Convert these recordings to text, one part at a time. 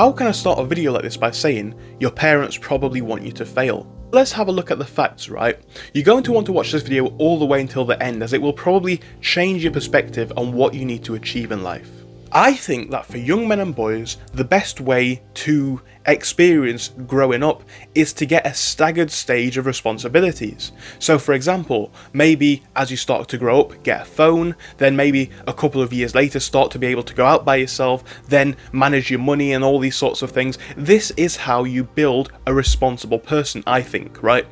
how can I start a video like this by saying your parents probably want you to fail? Let's have a look at the facts, right? You're going to want to watch this video all the way until the end, as it will probably change your perspective on what you need to achieve in life. I think that for young men and boys, the best way to experience growing up is to get a staggered stage of responsibilities. So for example, maybe as you start to grow up, get a phone, then maybe a couple of years later start to be able to go out by yourself, then manage your money and all these sorts of things. This is how you build a responsible person, I think, right?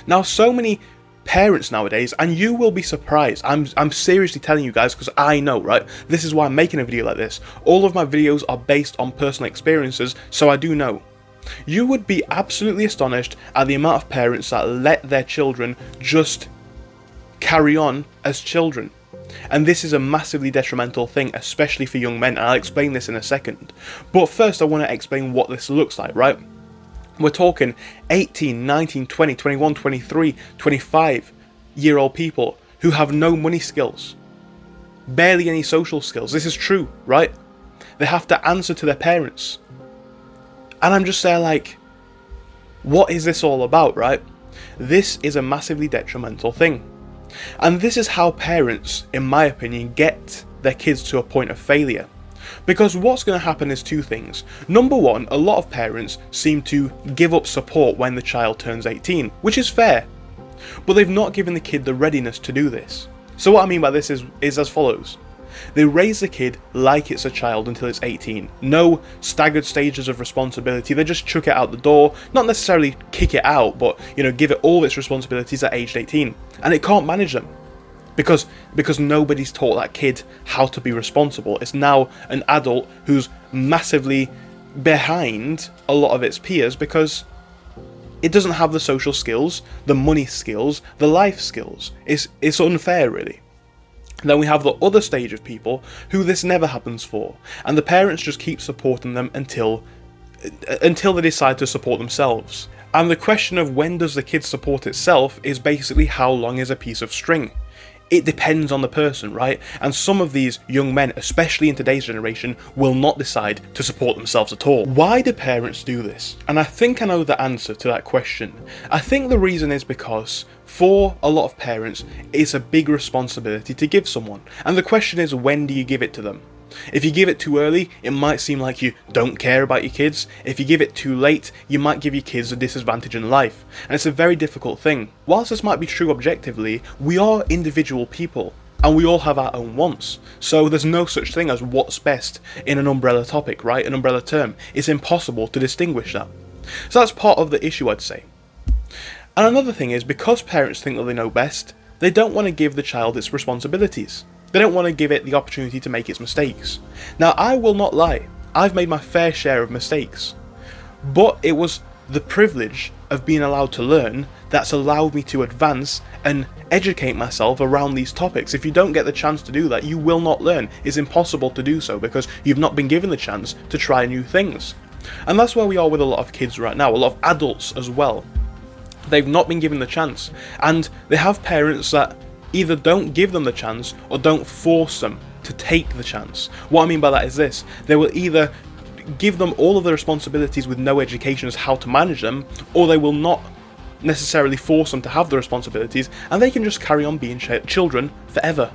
Now, so many parents nowadays, and you will be surprised, I'm seriously telling you guys, because I know, right? This is why I'm making a video like this. All of my videos are based on personal experiences, so I do know. You would be absolutely astonished at the amount of parents that let their children just carry on as children. And this is a massively detrimental thing, especially for young men, and I'll explain this in a second. But first I want to explain what this looks like, right? We're talking 18, 19, 20, 21, 23, 25-year-old people who have no money skills, barely any social skills. This is true, right? They have to answer to their parents. And I'm just there like, what is this all about, right? This is a massively detrimental thing. And this is how parents, in my opinion, get their kids to a point of failure. Because what's going to happen is two things. Number one, a lot of parents seem to give up support when the child turns 18, which is fair, but they've not given the kid the readiness to do this. So what I mean by this is as follows. They raise the kid like it's a child until it's 18. No staggered stages of responsibility. They just chuck it out the door, not necessarily kick it out, but give it all its responsibilities at age 18, and it can't manage them. Because nobody's taught that kid how to be responsible. It's now an adult who's massively behind a lot of its peers because it doesn't have the social skills, the money skills, the life skills. It's unfair, really. Then we have the other stage of people who this never happens for, and the parents just keep supporting them until they decide to support themselves. And the question of when does the kid support itself is basically how long is a piece of string. It depends on the person, right? And some of these young men, especially in today's generation, will not decide to support themselves at all. Why do parents do this? And I think I know the answer to that question. I think the reason is because for a lot of parents, it's a big responsibility to give someone. And the question is, when do you give it to them? If you give it too early, it might seem like you don't care about your kids. If you give it too late, you might give your kids a disadvantage in life. And it's a very difficult thing. Whilst this might be true objectively, we are individual people, and we all have our own wants. So there's no such thing as what's best in an umbrella topic, right? An umbrella term. It's impossible to distinguish that. So that's part of the issue, I'd say. And another thing is, because parents think that they know best, they don't want to give the child its responsibilities. They don't want to give it the opportunity to make its mistakes. Now, I will not lie, I've made my fair share of mistakes, but it was the privilege of being allowed to learn that's allowed me to advance and educate myself around these topics. If you don't get the chance to do that, you will not learn. It's impossible to do so because you've not been given the chance to try new things. And that's where we are with a lot of kids right now, a lot of adults as well. They've not been given the chance, and they have parents that either don't give them the chance or don't force them to take the chance. What I mean by that is this: they will either give them all of the responsibilities with no education as how to manage them, or they will not necessarily force them to have the responsibilities, and they can just carry on being children forever.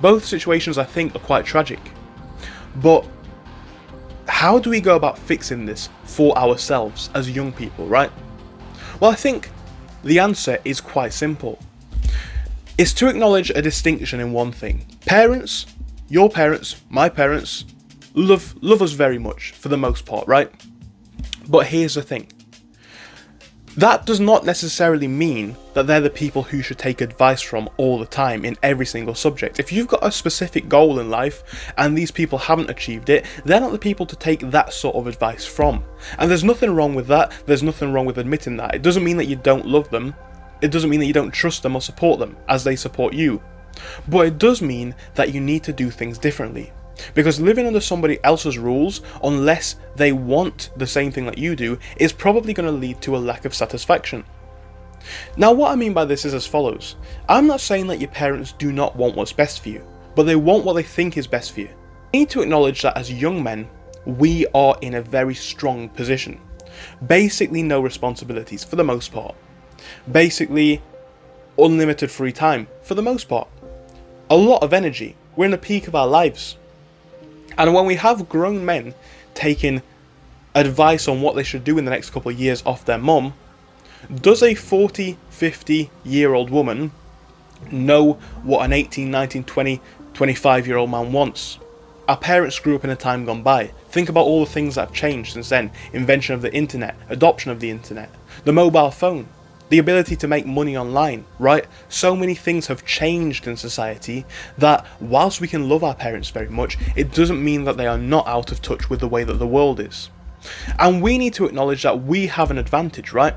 Both situations, I think, are quite tragic. But how do we go about fixing this for ourselves as young people, right? Well, I think the answer is quite simple. It's to acknowledge a distinction in one thing. Parents, your parents, my parents, love us very much for the most part, right? But here's the thing. That does not necessarily mean that they're the people who should take advice from all the time in every single subject. If you've got a specific goal in life and these people haven't achieved it, they're not the people to take that sort of advice from. And there's nothing wrong with that. There's nothing wrong with admitting that. It doesn't mean that you don't love them. It doesn't mean that you don't trust them or support them as they support you. But it does mean that you need to do things differently. Because living under somebody else's rules, unless they want the same thing that you do, is probably going to lead to a lack of satisfaction. Now, what I mean by this is as follows. I'm not saying that your parents do not want what's best for you, but they want what they think is best for you. You need to acknowledge that as young men, we are in a very strong position. Basically no responsibilities for the most part. Basically unlimited free time for the most part. A lot of energy. We're in the peak of our lives. And when we have grown men taking advice on what they should do in the next couple of years off their mum, does a 40, 50-year-old woman know what an 18, 19, 20, 25-year-old man wants? Our parents grew up in a time gone by. Think about all the things that have changed since then. Invention of the internet, adoption of the internet, the mobile phone, the ability to make money online, right? So many things have changed in society that whilst we can love our parents very much, it doesn't mean that they are not out of touch with the way that the world is. And we need to acknowledge that we have an advantage, right?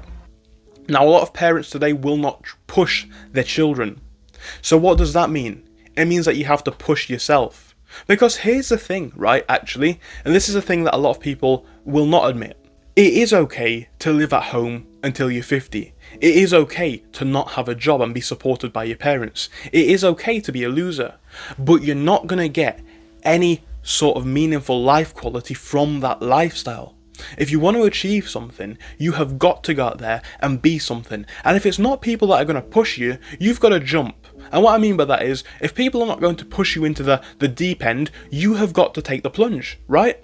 Now, a lot of parents today will not push their children. So what does that mean? It means that you have to push yourself. Because here's the thing, right, actually, and this is a thing that a lot of people will not admit. It is okay to live at home until you're 50. It is okay to not have a job and be supported by your parents. It is okay to be a loser. But you're not going to get any sort of meaningful life quality from that lifestyle. If you want to achieve something, you have got to go out there and be something. And if it's not people that are going to push you, you've got to jump. And what I mean by that is, if people are not going to push you into the deep end, you have got to take the plunge, right?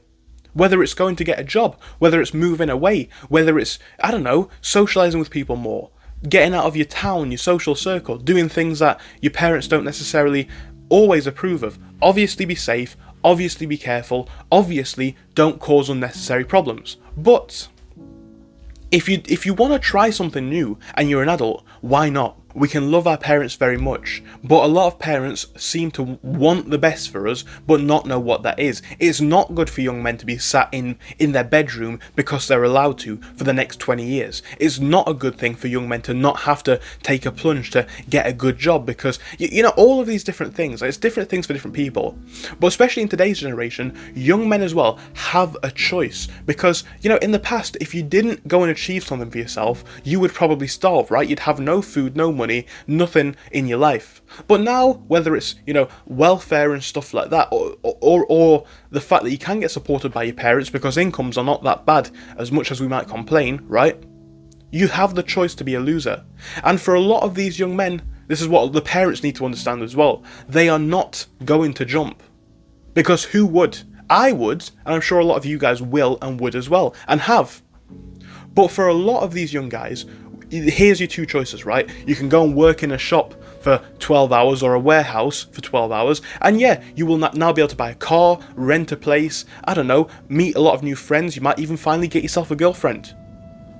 Whether it's going to get a job, whether it's moving away, whether it's, I don't know, socialising with people more, getting out of your town, your social circle, doing things that your parents don't necessarily always approve of. Obviously be safe, obviously be careful, obviously don't cause unnecessary problems. But if you want to try something new and you're an adult, why not? We can love our parents very much, but a lot of parents seem to want the best for us, but not know what that is. It's not good for young men to be sat in their bedroom because they're allowed to for the next 20 years. It's not a good thing for young men to not have to take a plunge to get a good job because, you know, all of these different things, it's different things for different people. But especially in today's generation, young men as well have a choice because, you know, in the past, if you didn't go and achieve something for yourself, you would probably starve, right? You'd have no food, no money, nothing in your life. But now, whether it's, you know, welfare and stuff like that, or the fact that you can get supported by your parents because incomes are not that bad as much as we might complain, right? You have the choice to be a loser. And for a lot of these young men, this is what the parents need to understand as well. They are not going to jump. Because who would? I would, and I'm sure a lot of you guys will and would as well, and have. But for a lot of these young guys, here's your two choices, right? You can go and work in a shop for 12 hours or a warehouse for 12 hours, and yeah, you will now be able to buy a car, rent a place, I don't know, meet a lot of new friends, you might even finally get yourself a girlfriend.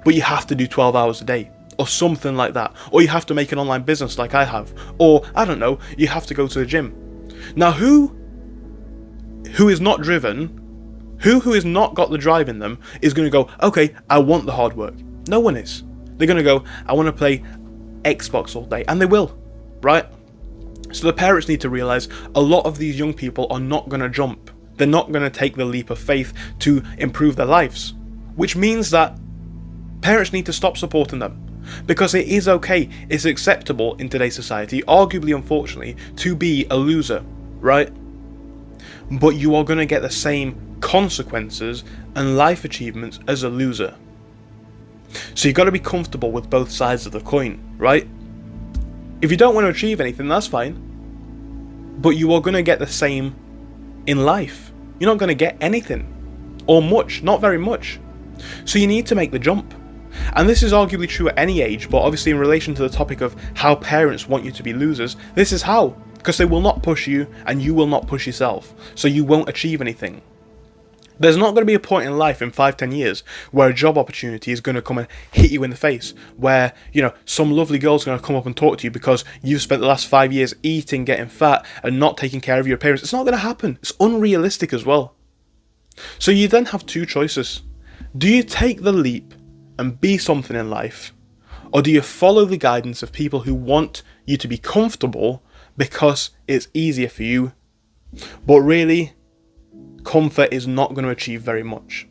But you have to do 12 hours a day, or something like that. Or you have to make an online business like I have. Or, I don't know, you have to go to the gym. Now who is not driven, who has not got the drive in them, is going to go, okay, I want the hard work. No one is. They're going to go, I want to play Xbox all day. And they will, right? So the parents need to realise a lot of these young people are not going to jump. They're not going to take the leap of faith to improve their lives. Which means that parents need to stop supporting them. Because it is okay, it's acceptable in today's society, arguably unfortunately, to be a loser, right? But you are going to get the same consequences and life achievements as a loser. So you've got to be comfortable with both sides of the coin, right? If you don't want to achieve anything, that's fine. But you are going to get the same in life. You're not going to get anything. Or much, not very much. So you need to make the jump. And this is arguably true at any age, but obviously in relation to the topic of how parents want you to be losers, this is how. Because they will not push you, and you will not push yourself. So you won't achieve anything. There's not going to be a point in life in 5-10 years where a job opportunity is going to come and hit you in the face, where, you know, some lovely girl's going to come up and talk to you because you've spent the last 5 years eating, getting fat, and not taking care of your appearance. It's not going to happen. It's unrealistic as well. So you then have two choices. Do you take the leap and be something in life, or do you follow the guidance of people who want you to be comfortable because it's easier for you, but really, comfort is not going to achieve very much.